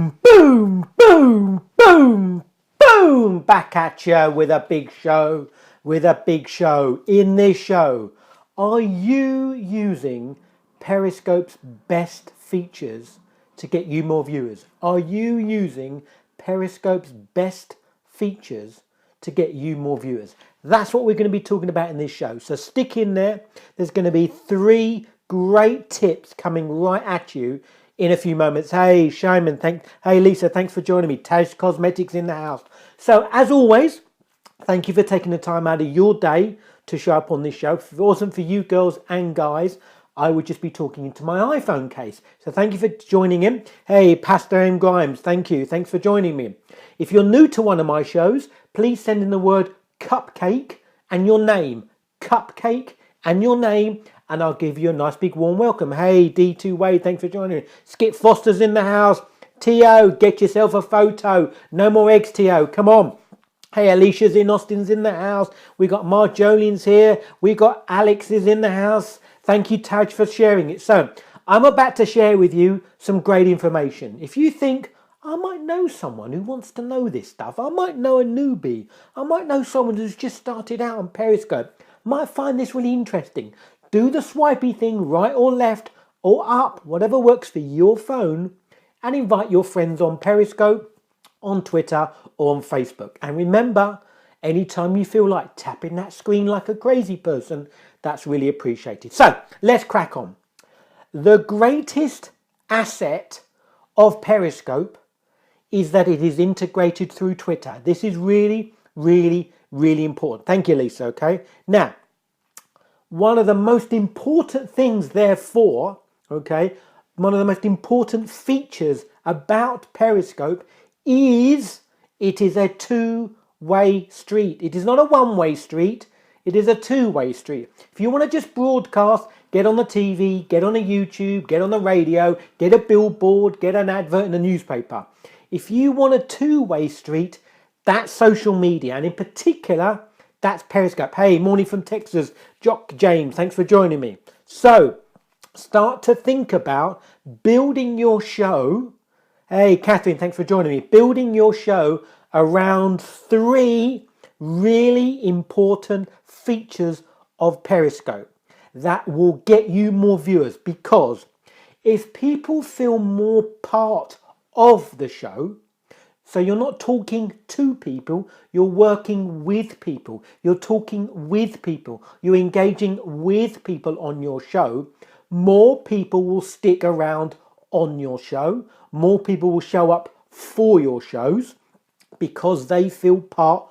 Boom, boom, boom, boom, boom. Back at you with a big show, In this show, are you using Periscope's best features to get you more viewers? Are you using Periscope's best features to get you more viewers? That's what we're going to be talking about in this show. So stick in there. There's going to be 3 great tips coming right at you in a few moments. Hey, Shaiman, hey, Lisa, thanks for joining me. Taj Cosmetics in the house. So as always, thank you for taking the time out of your day to show up on this show. If it wasn't for you girls and guys, I would just be talking into my iPhone case. So thank you for joining in. Hey, Pastor M. Grimes, thank you. Thanks for joining me. If you're new to one of my shows, please send in the word cupcake and your name. Cupcake and your name, and I'll give you a nice big warm welcome. Hey, D2 Wade, thanks for joining me. Skip Foster's in the house. T.O., get yourself a photo. No more eggs, T.O. Come on. Hey, Alicia's in, Austin's in the house. We got Mark Jolene's here. We got Alex is in the house. Thank you, Taj, for sharing it. So I'm about to share with you some great information. If you think, I might know someone who wants to know this stuff. I might know a newbie. I might know someone who's just started out on Periscope. Might find this really interesting. Do the swipey thing, right or left or up, whatever works for your phone, and invite your friends on Periscope, on Twitter or on Facebook. And remember, anytime you feel like tapping that screen like a crazy person, that's really appreciated. So let's crack on. The greatest asset of Periscope is that it is integrated through Twitter. This is really, really, really important. Thank you, Lisa. Okay. Now, one of the most important things, therefore, one of the most important features about Periscope is it is a two-way street. It is not a one-way street. It is a two-way street. If you want to just broadcast, get on the TV, get on a YouTube, get on the radio, get a billboard, get an advert in a newspaper. If you want a two-way street, that's social media. And in particular, that's Periscope. Hey, morning from Texas. Jock James, thanks for joining me. So, start to think about building your show. Hey, Catherine, thanks for joining me. Building your show around 3 really important features of Periscope that will get you more viewers. Because if people feel more part of the show, so you're not talking to people, you're working with people, you're talking with people, you're engaging with people on your show, more people will stick around on your show, more people will show up for your shows because they feel part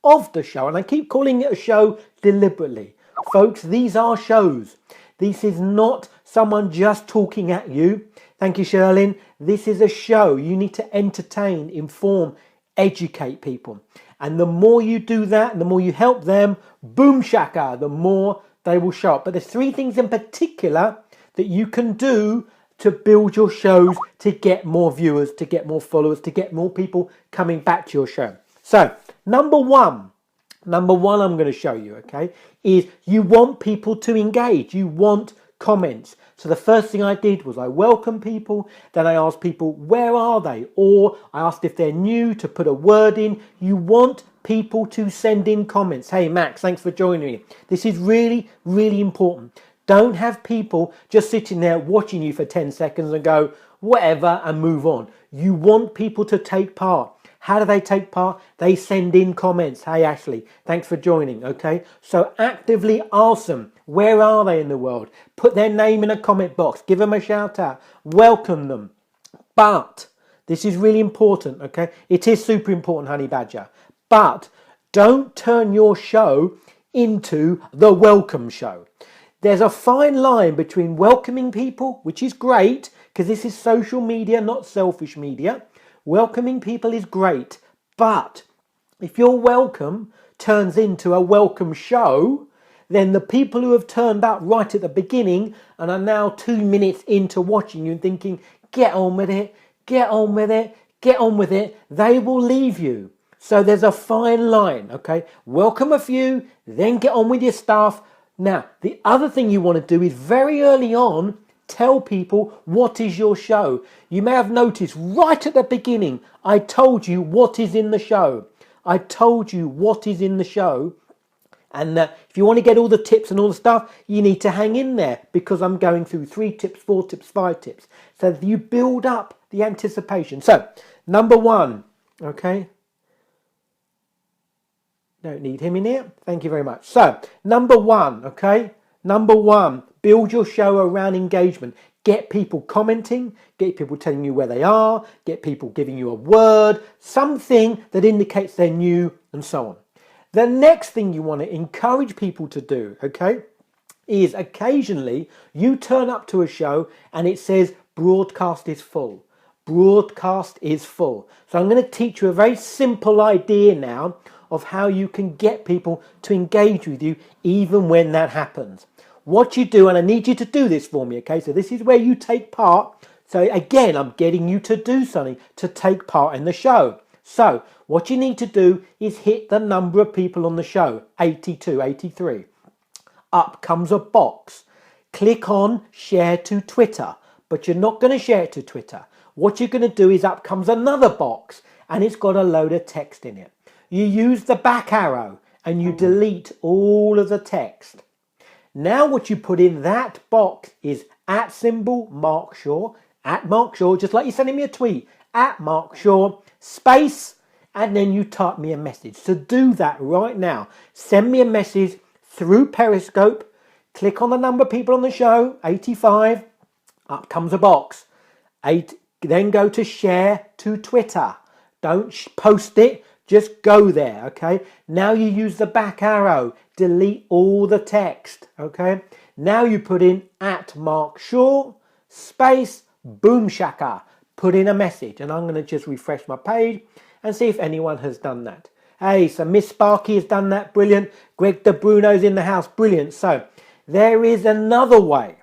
of the show. And I keep calling it a show deliberately. Folks, these are shows. This is not someone just talking at you. Thank you, Sherlyn. This is a show. You need to entertain, inform, educate people. And the more you do that, and the more you help them, boom shaka, the more they will show up. But there's 3 things in particular that you can do to build your shows, to get more viewers, to get more followers, to get more people coming back to your show. So, number one I'm going to show you, is you want people to engage. You want comments. So the first thing I did was I welcomed people. Then I asked people, where are they? Or I asked if they're new, to put a word in. You want people to send in comments. Hey, Max, thanks for joining me. This is really, really important. Don't have people just sitting there watching you for 10 seconds and go, whatever, and move on. You want people to take part. How do they take part? They send in comments. Hey, Ashley, thanks for joining, So actively ask them, where are they in the world? Put their name in a comment box. Give them a shout out. Welcome them. But this is really important, It is super important, Honey Badger. But don't turn your show into the welcome show. There's a fine line between welcoming people, which is great, because this is social media, not selfish media. Welcoming people is great, but if your welcome turns into a welcome show, then the people who have turned up right at the beginning and are now 2 minutes into watching you and thinking, get on with it, get on with it, get on with it, they will leave you. So there's a fine line, Welcome a few, then get on with your stuff. Now, the other thing you want to do is very early on, Tell people what is your show. You may have noticed right at the beginning, I told you what is in the show. I told you what is in the show. And if you want to get all the tips and all the stuff, you need to hang in there because I'm going through 3 tips, 4 tips, 5 tips. So you build up the anticipation. So, number 1, okay. Don't need him in here. Thank you very much. So, number 1, okay. Number 1, build your show around engagement. Get people commenting, get people telling you where they are, get people giving you a word, something that indicates they're new and so on. The next thing you want to encourage people to do, okay, is occasionally you turn up to a show and it says broadcast is full. Broadcast is full. So I'm going to teach you a very simple idea now of how you can get people to engage with you even when that happens. What you do, and I need you to do this for me, okay, so this is where you take part. So again, I'm getting you to do something to take part in the show. So what you need to do is hit the number of people on the show, 82, 83. Up comes a box. Click on share to Twitter, but you're not going to share it to Twitter. What you're going to do is up comes another box and it's got a load of text in it. You use the back arrow and you delete all of the text. Now what you put in that box is @ Mark Shaw, @Mark Shaw, just like you're sending me a tweet, @Mark Shaw, space, and then you type me a message. So do that right now. Send me a message through Periscope. Click on the number of people on the show, 85. Up comes a box. Then go to share to Twitter. Don't post it. Just go there, okay? Now you use the back arrow. Delete all the text, okay? Now you put in @Mark Shaw, space, boom shaka. Put in a message. And I'm going to just refresh my page and see if anyone has done that. Hey, so Miss Sparky has done that. Brilliant. Greg De Bruno's in the house. Brilliant. So there is another way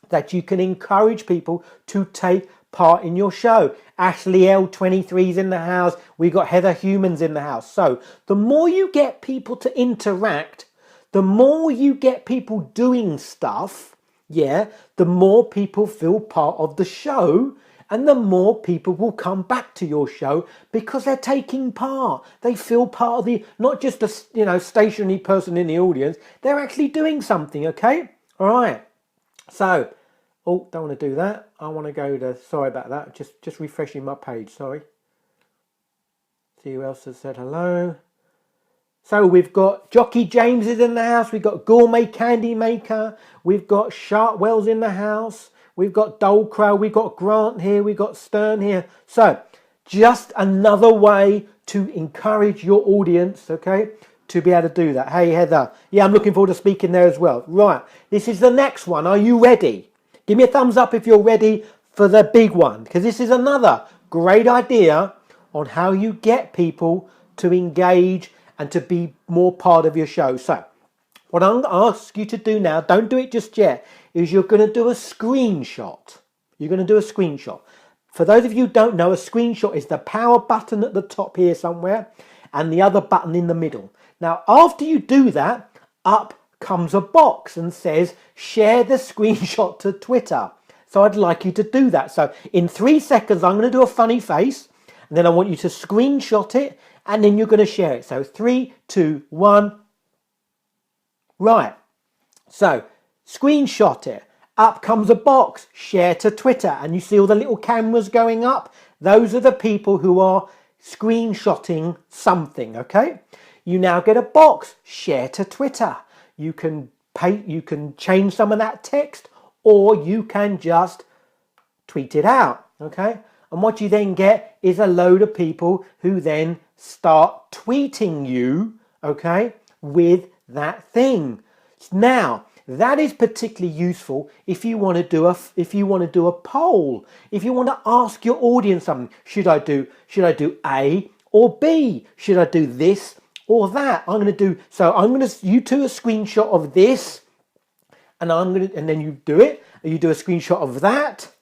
that you can encourage people to take part in your show. Ashley L23's in the house. We got Heather Humans in the house. So the more you get people to interact, the more you get people doing stuff, yeah, the more people feel part of the show and the more people will come back to your show because they're taking part. They feel part of the, not just a stationary person in the audience, they're actually doing something, okay? All right. So, oh, don't want to do that. I want to go to, sorry about that, just refreshing my page, sorry. See who else has said hello. So we've got Jockey James is in the house. We've got Gourmet Candy Maker. We've got Sharpwell's in the house. We've got Dole Crow. We've got Grant here. We've got Stern here. So just another way to encourage your audience, okay, to be able to do that. Hey, Heather. Yeah, I'm looking forward to speaking there as well. Right. This is the next one. Are you ready? Give me a thumbs up if you're ready for the big one, because this is another great idea on how you get people to engage and to be more part of your show. So what I'm going to ask you to do now, don't do it just yet, is you're going to do a screenshot. You're going to do a screenshot. For those of you who don't know, a screenshot is the power button at the top here somewhere and the other button in the middle. Now, after you do that, up comes a box and says, share the screenshot to Twitter. So I'd like you to do that. So in 3 seconds, I'm going to do a funny face and then I want you to screenshot it and then you're going to share it. So 3, 2, 1. Right. So screenshot it. Up comes a box. Share to Twitter. And you see all the little cameras going up. Those are the people who are screenshotting something. Okay. You now get a box. Share to Twitter. You can change some of that text or you can just tweet it out. Okay. And what you then get is a load of people who then start tweeting you, okay, with that thing. Now, that is particularly useful if you want to do a poll. If you want to ask your audience something, should I do A or B? Should I do this or that? You do a screenshot of this, and then you do it. You do a screenshot of that,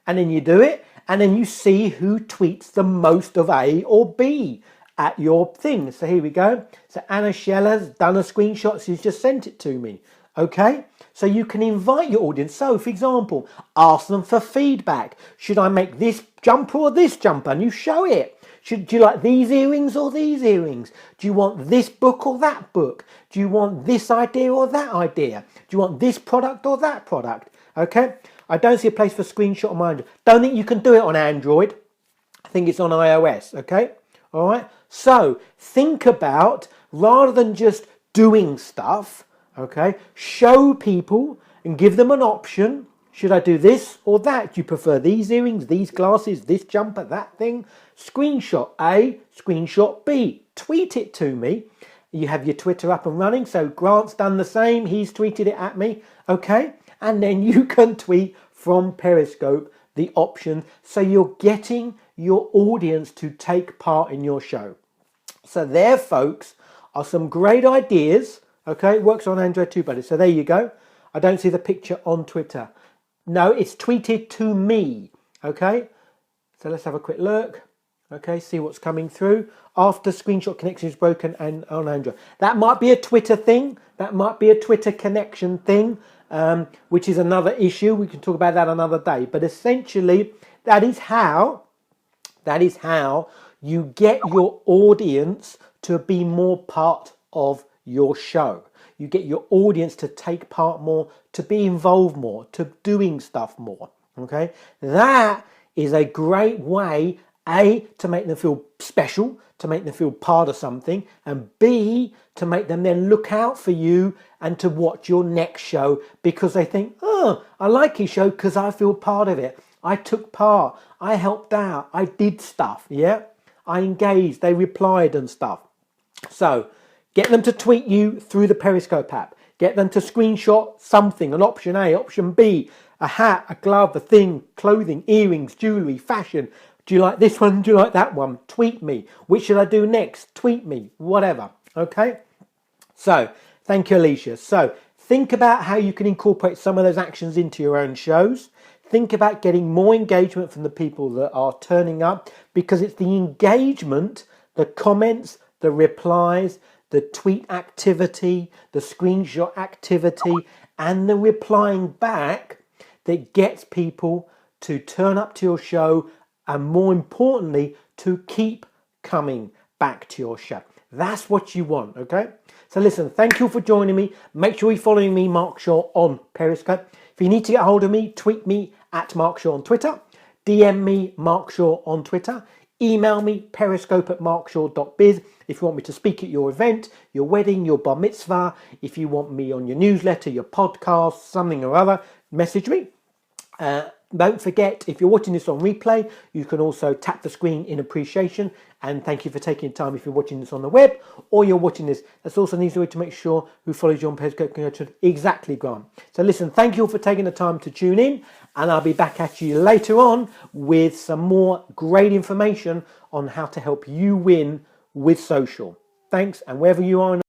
and then you do it. And then you see who tweets the most of A or B at your thing. So here we go. So Anna Shell has done a screenshot. She's just sent it to me. Okay, so you can invite your audience. So, for example, ask them for feedback. Should I make this jumper or this jumper? And you show it. Do you like these earrings or these earrings? Do you want this book or that book? Do you want this idea or that idea? Do you want this product or that product? Okay, I don't see a place for screenshot on my Android. Don't think you can do it on Android. I think it's on iOS. Okay, all right. So think about, rather than just doing stuff, okay, show people and give them an option. Should I do this or that? Do you prefer these earrings, these glasses, this jumper, that thing? Screenshot A, screenshot B. Tweet it to me. You have your Twitter up and running. So Grant's done the same. He's tweeted it at me. Okay. And then you can tweet from Periscope the option. So you're getting your audience to take part in your show. So there, folks, are some great ideas. Okay. Works on Android too, buddy. So there you go. I don't see the picture on Twitter. No, it's tweeted to me. Okay. So let's have a quick look. Okay, see what's coming through. After screenshot connection is broken and on Android. That might be a Twitter thing. That might be a Twitter connection thing, which is another issue. We can talk about that another day. But essentially, that is how you get your audience to be more part of your show. You get your audience to take part more, to be involved more, to doing stuff more. Okay, that is a great way, A, to make them feel special, to make them feel part of something, and B, to make them then look out for you and to watch your next show because they think, oh, I like his show because I feel part of it. I took part, I helped out, I did stuff, yeah? I engaged, they replied and stuff. So, get them to tweet you through the Periscope app. Get them to screenshot something, an option A, option B, a hat, a glove, a thing, clothing, earrings, jewellery, fashion. Do you like this one? Do you like that one? Tweet me. Which should I do next? Tweet me. Whatever. Okay? So, thank you, Alicia. So, think about how you can incorporate some of those actions into your own shows. Think about getting more engagement from the people that are turning up, because it's the engagement, the comments, the replies, the tweet activity, the screenshot activity, and the replying back that gets people to turn up to your show and, more importantly, to keep coming back to your show. That's what you want, okay? So listen, thank you for joining me. Make sure you're following me, Mark Shaw, on Periscope. If you need to get hold of me, tweet me at Mark Shaw on Twitter. DM me, Mark Shaw on Twitter. Email me, periscope@markshaw.biz. If you want me to speak at your event, your wedding, your bar mitzvah, if you want me on your newsletter, your podcast, something or other, message me. Don't forget, if you're watching this on replay, you can also tap the screen in appreciation. And thank you for taking time if you're watching this on the web or you're watching this. That's also an easy way to make sure who follows you on Periscope can go to exactly Grant. So listen, thank you all for taking the time to tune in. And I'll be back at you later on with some more great information on how to help you win with social. Thanks, and wherever you are in